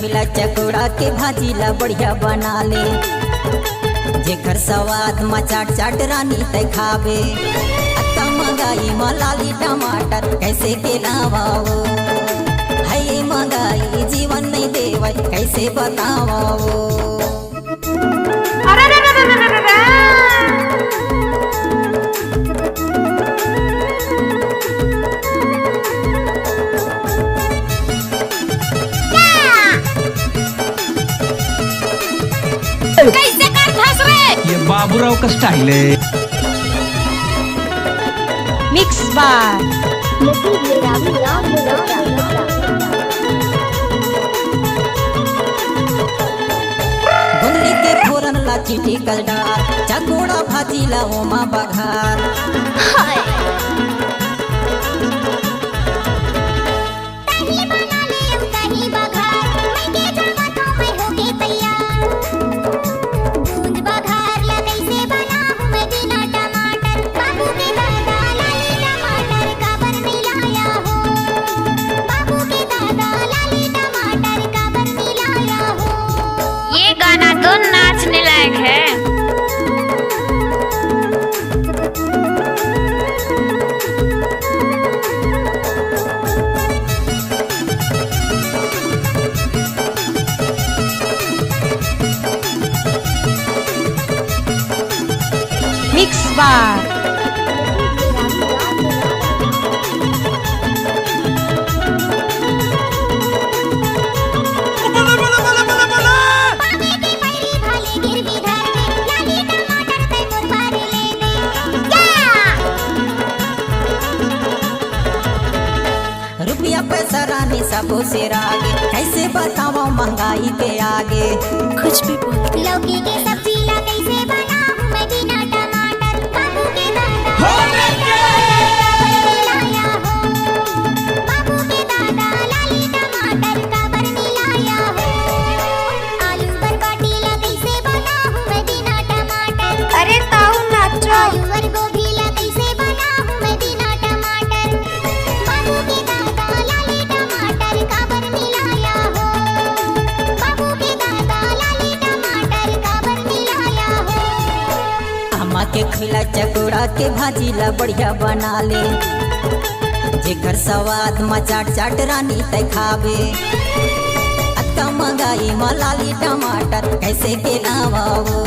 खिला चकोड़ा के भाजी ला बढ़िया बना ले, जेकर स्वाद में चाट चाट रानी तय खावे। महंगाई मलाली टमाटर कैसे के लावाओ, है महंगाई जीवन नहीं देवे कैसे बताओ। कैसे कर फंसवे? ये बाबूराव का स्टाइल है। मिक्स बार गुंडी के फोरन ला चिटी कलडार, चकोड़ा भाजी ला ओमा बघार। ये गाना तो नाचने लायक है। मिक्स बार रुपया पैसा रानी सबो से आगे, कैसे बताओ महंगाई के आगे। कुछ भी बोल। लौकी के सब्जी ला कैसे बनाऊं मैं बिना टमाटर, बाबू के दादा लाया हो, बाबू के दादा लाली टमाटर का बर मिलाया हो। आलू बर बाटी ला कैसे बनाऊं मैं बिना टमाटर, अरे ताऊ नाचो। आलू बर गोभी ला कैसे बनाऊं मैं बिना टमाटर, बाबू के दादा लाली टमाटर का बर मिलाया हो, बाबू के दादा लाली टमाटर का बर मिलाया हो। अम्मा के खिला चकोड़ा के भाजी ला बढ़िया बना ले, जेकर स्वाद में चाट चाट रानी तय खावे। अत्ता महंगाई मलाली टमाटर कैसे के लावाओ,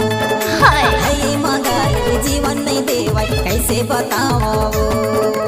है महंगाई जीवन नहीं देवे कैसे बताओ।